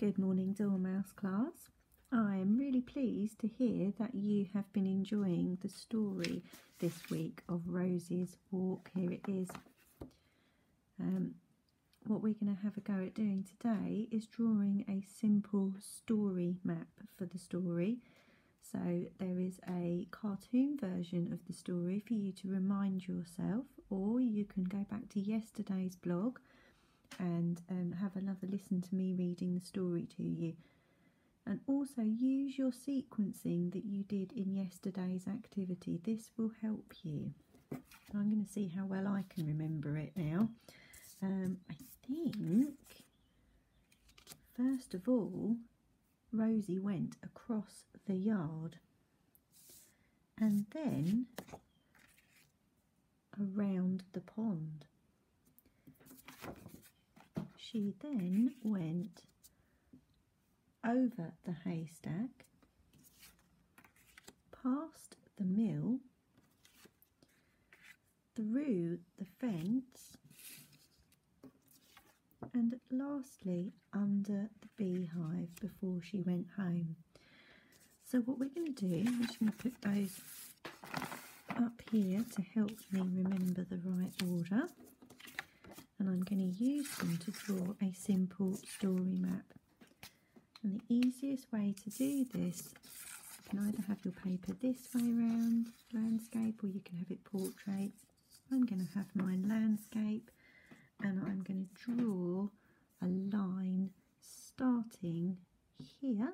Good morning, Dormouse class. I am really pleased to hear that you have been enjoying the story this week of Rosie's Walk. Here it is. What we're going to have a go at doing today is drawing a simple story map for the story. So there is a cartoon version of the story for you to remind yourself, or you can go back to yesterday's blog and have another listen to me reading the story to you. And also use your sequencing that you did in yesterday's activity. This will help you. I'm going to see how well I can remember it now. I think, first of all, Rosie went across the yard and then around the pond. She then went over the haystack, past the mill, through the fence, and lastly under the beehive before she went home. So what we're going to do, I'm just going to put those up here to help me remember the right order, and I'm going to use them to draw a simple story map. And the easiest way to do this, you can either have your paper this way around, landscape, or you can have it portrait. I'm going to have mine landscape, and I'm going to draw a line starting here.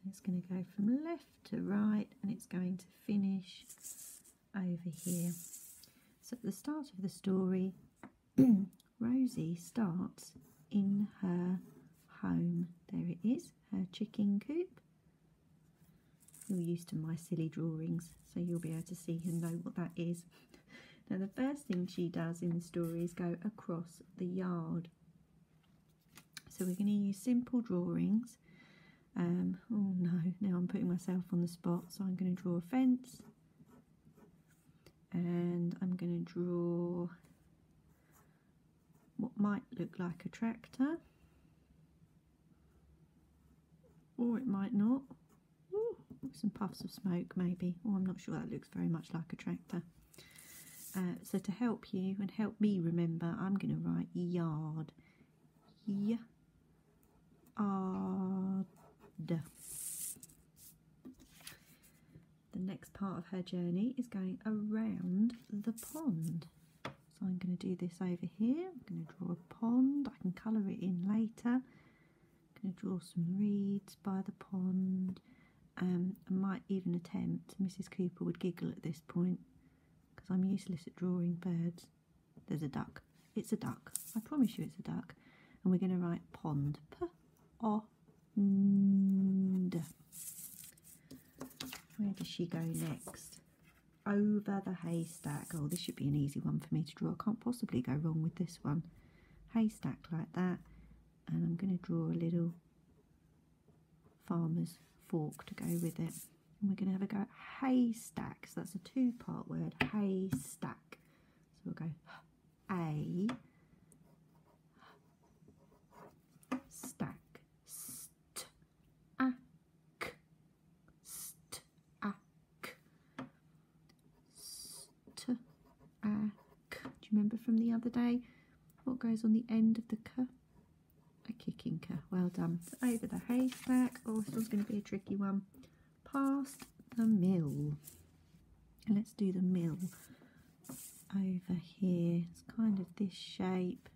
It's going to go from left to right, and it's going to finish over here. So at the start of the story, Rosie starts in her home. There it is, her chicken coop. You're used to my silly drawings, so you'll be able to see and know what that is. Now the first thing she does in the story is go across the yard. So we're going to use simple drawings. Oh no, now I'm putting myself on the spot, so I'm going to draw a fence. And I'm going to draw what might look like a tractor, or it might not. Ooh, some puffs of smoke maybe. Oh, I'm not sure, that looks very much like a tractor. So to help you and help me remember, I'm going to write yard. Yard. The next part of her journey is going around the pond. So I'm going to do this over here. I'm going to draw a pond. I can colour it in later. I'm going to draw some reeds by the pond. I might even attempt, Mrs. Cooper would giggle at this point, because I'm useless at drawing birds. There's a duck. It's a duck. I promise you it's a duck. And we're going to write pond. P-O-N-D. Where does she go next? Over the haystack. Oh, this should be an easy one for me to draw. I can't possibly go wrong with this one. Haystack like that. And I'm going to draw a little farmer's fork to go with it. And we're going to have a go at haystack. So that's a two-part word, haystack. So we'll go A, stack, st-ack, st-ack, st-ack. Do you remember from the other day what goes on the end of the k? A kicking k. Well done. So over the haystack. Oh, this one's going to be a tricky one. Past the mill. And let's do the mill over here. It's kind of this shape.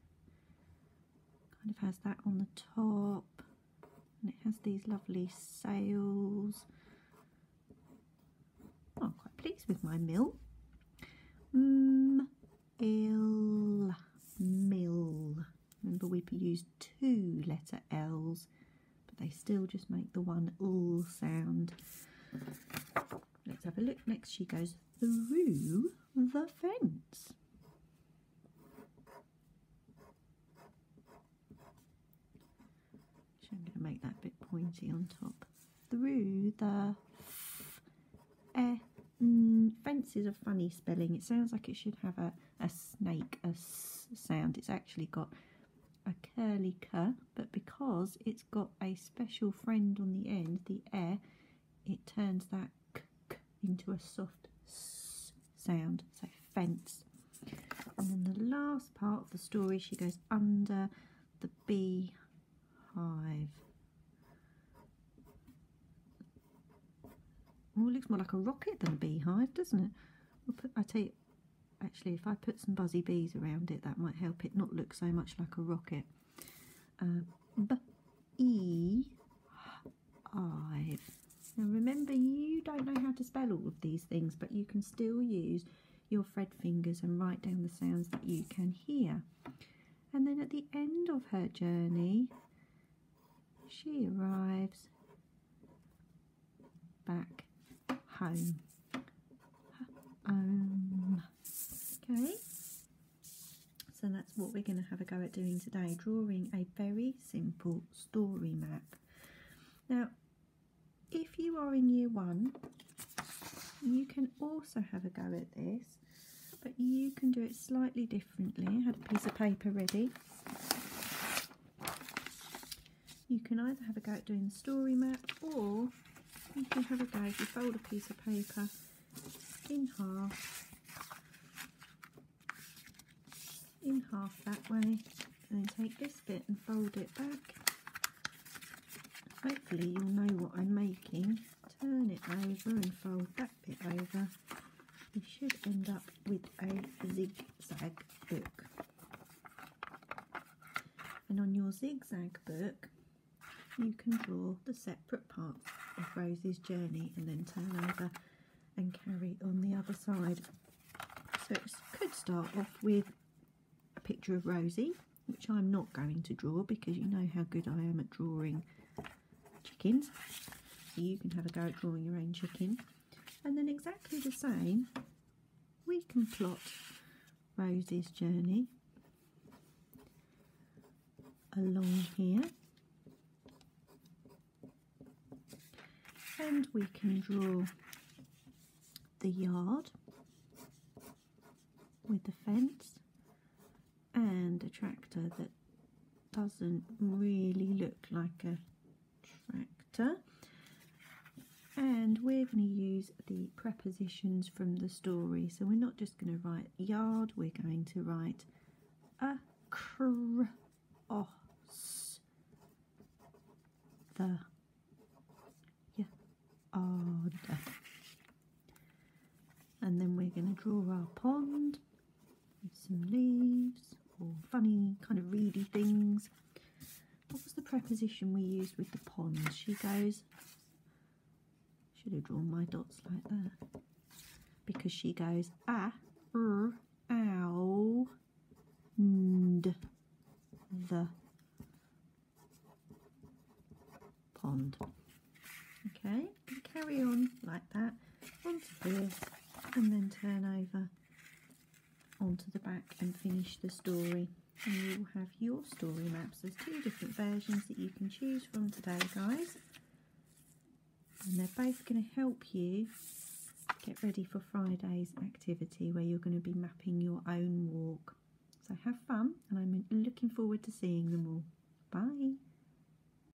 Kind of has that on the top. And it has these lovely sails. Oh, I'm quite pleased with my mill. M-ill, mill. Remember, we used two letter L's, but they still just make the one L sound. Let's have a look. Next she goes through the fence. So I'm going to make that bit pointy on top. Through the fence is a funny spelling. It sounds like it should have a snake, a s sound. It's actually got a curly K, but because it's got a special friend on the end, the E, it turns that K into a soft S sound, so fence. And then the last part of the story, she goes under the beehive. Oh, it looks more like a rocket than a beehive, doesn't it? I tell you, actually, if I put some buzzy bees around it, that might help it not look so much like a rocket. B-E-hive. Now remember, you don't know how to spell all of these things, but you can still use your thread fingers and write down the sounds that you can hear. And then at the end of her journey, she arrives back home. Okay, so that's what we're going to have a go at doing today, drawing a very simple story map. Now, if you are in year 1, you can also have a go at this, but you can do it slightly differently. I had a piece of paper ready. You can either have a go at doing the story map, or you can have a go if you fold a piece of paper in half that way, and then take this bit and fold it back. Hopefully you'll know what I'm making. Turn it over and fold that bit over. You should end up with a zigzag book. And on your zigzag book, you can draw the separate parts of Rosie's journey and then turn over and carry on the other side. So it could start off with a picture of Rosie, which I'm not going to draw because you know how good I am at drawing chickens. So you can have a go at drawing your own chicken. And then exactly the same, we can plot Rosie's journey along here. And we can draw the yard with the fence and a tractor that doesn't really look like a tractor. And we're going to use the prepositions from the story. So we're not just going to write yard, we're going to write across the yard. And then we're going to draw our pond with some leaves or funny kind of reedy things. What was the preposition we used with the pond? She goes, should have drawn my dots like that, because she goes ow, and the pond. Okay, and carry on like that onto this, and then turn over onto the back and finish the story. And you will have your story maps. There's 2 different versions that you can choose from today, guys. And they're both going to help you get ready for Friday's activity, where you're going to be mapping your own walk. So have fun, and I'm looking forward to seeing them all. Bye.